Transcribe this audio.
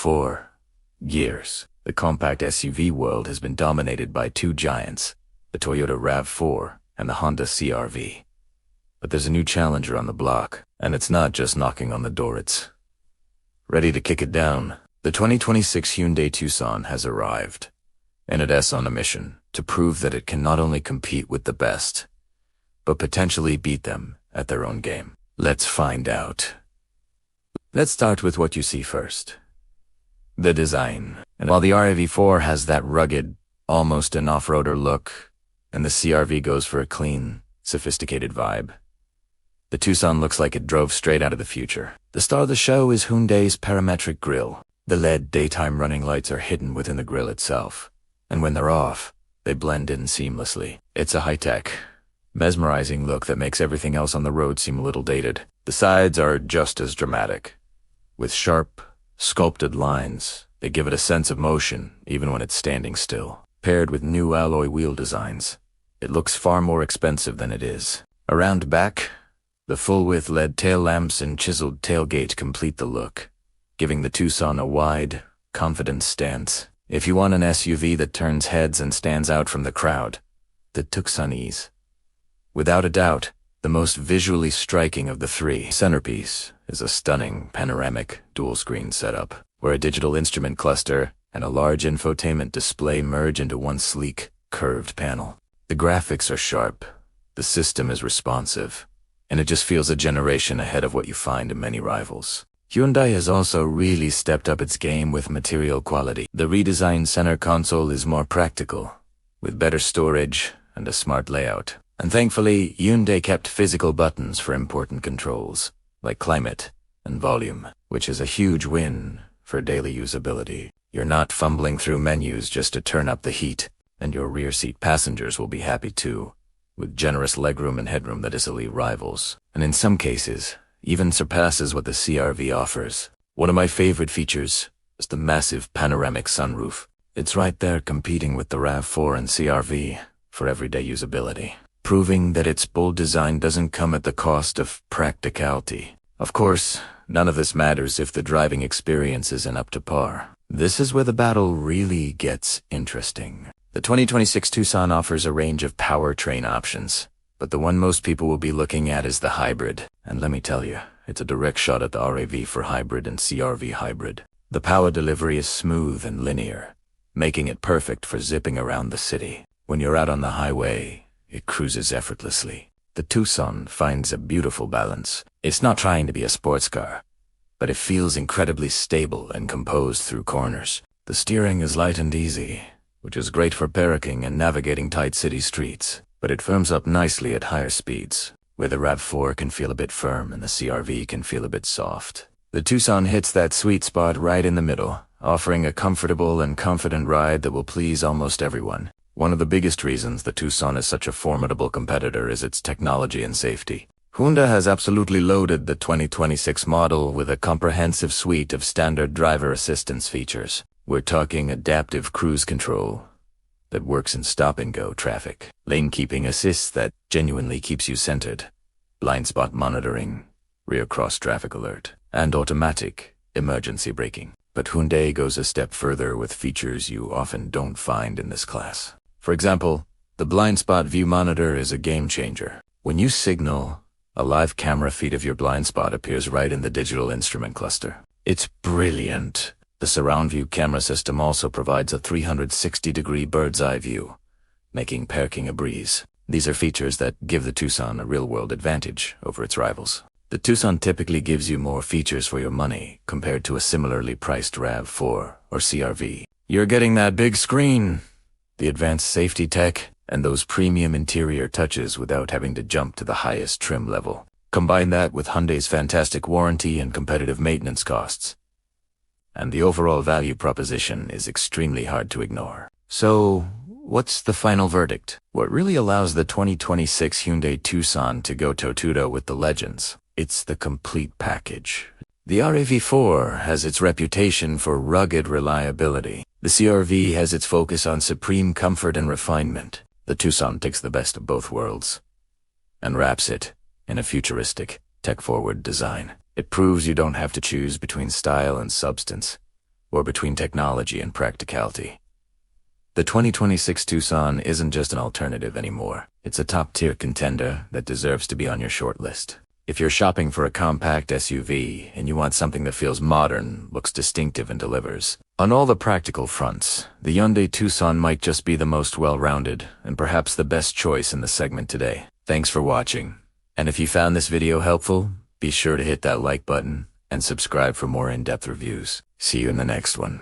For years, the compact SUV world has been dominated by two giants, the Toyota RAV4 and the Honda CR-V. But there's a new challenger on the block, and it's not just knocking on the door, it's ready to kick it down. The 2026 Hyundai Tucson has arrived, and it's on a mission to prove that it can not only compete with the best, but potentially beat them at their own game. Let's find out. Let's start with what you see first. The design. And while the RAV4 has that rugged, almost an off-roader look, and the CR-V goes for a clean, sophisticated vibe, the Tucson looks like it drove straight out of the future. The star of the show is Hyundai's parametric grille. The LED daytime running lights are hidden within the grille itself, and when they're off, they blend in seamlessly. It's a high-tech, mesmerizing look that makes everything else on the road seem a little dated. The sides are just as dramatic, with sharp, sculpted lines that give it a sense of motion even when it's standing still. Paired with new alloy wheel designs, it looks far more expensive than it is. Around back, the full-width LED tail lamps and chiseled tailgate complete the look, giving the Tucson a wide, confident stance. If you want an SUV that turns heads and stands out from the crowd, the Tucson is, without a doubt, the most visually striking of the three. Centerpiece is a stunning panoramic dual-screen setup, where a digital instrument cluster and a large infotainment display merge into one sleek, curved panel. The graphics are sharp, the system is responsive, and it just feels a generation ahead of what you find in many rivals. Hyundai has also really stepped up its game with material quality. The redesigned center console is more practical, with better storage and a smart layout. And thankfully, Hyundai kept physical buttons for important controls, like climate and volume, which is a huge win for daily usability. You're not fumbling through menus just to turn up the heat, and your rear seat passengers will be happy too, with generous legroom and headroom that easily rivals, and in some cases, even surpasses what the CR-V offers. One of my favorite features is the massive panoramic sunroof. It's right there competing with the RAV4 and CR-V for everyday usability, proving that its bold design doesn't come at the cost of practicality. Of course, none of this matters if the driving experience isn't up to par. This is where the battle really gets interesting. The 2026 Tucson offers a range of powertrain options, but the one most people will be looking at is the hybrid. And let me tell you, it's a direct shot at the RAV4 hybrid and CR-V hybrid. The power delivery is smooth and linear, making it perfect for zipping around the city. When you're out on the highway, it cruises effortlessly. The Tucson finds a beautiful balance. It's not trying to be a sports car, but it feels incredibly stable and composed through corners. The steering is light and easy, which is great for parking and navigating tight city streets, but it firms up nicely at higher speeds, where the RAV4 can feel a bit firm and the CR-V can feel a bit soft. The Tucson hits that sweet spot right in the middle, offering a comfortable and confident ride that will please almost everyone. One of the biggest reasons the Tucson is such a formidable competitor is its technology and safety. Hyundai has absolutely loaded the 2026 model with a comprehensive suite of standard driver assistance features. We're talking adaptive cruise control that works in stop-and-go traffic, lane-keeping assist that genuinely keeps you centered, blind spot monitoring, rear cross-traffic alert, and automatic emergency braking. But Hyundai goes a step further with features you often don't find in this class. For example, the blind spot view monitor is a game-changer. When you signal, a live camera feed of your blind spot appears right in the digital instrument cluster. It's brilliant. The surround view camera system also provides a 360-degree bird's-eye view, making parking a breeze. These are features that give the Tucson a real-world advantage over its rivals. The Tucson typically gives you more features for your money compared to a similarly priced RAV4 or CR-V. You're getting that big screen, the advanced safety tech, and those premium interior touches without having to jump to the highest trim level. Combine that with Hyundai's fantastic warranty and competitive maintenance costs, and the overall value proposition is extremely hard to ignore. So, what's the final verdict? What really allows the 2026 Hyundai Tucson to go toe-to-toe with the legends? It's the complete package. The RAV4 has its reputation for rugged reliability. The CR-V has its focus on supreme comfort and refinement. The Tucson takes the best of both worlds and wraps it in a futuristic, tech-forward design. It proves you don't have to choose between style and substance, or between technology and practicality. The 2026 Tucson isn't just an alternative anymore. It's a top-tier contender that deserves to be on your shortlist. If you're shopping for a compact SUV and you want something that feels modern, looks distinctive, and delivers on all the practical fronts, the Hyundai Tucson might just be the most well-rounded and perhaps the best choice in the segment today. Thanks for watching. And if you found this video helpful, be sure to hit that like button and subscribe for more in-depth reviews. See you in the next one.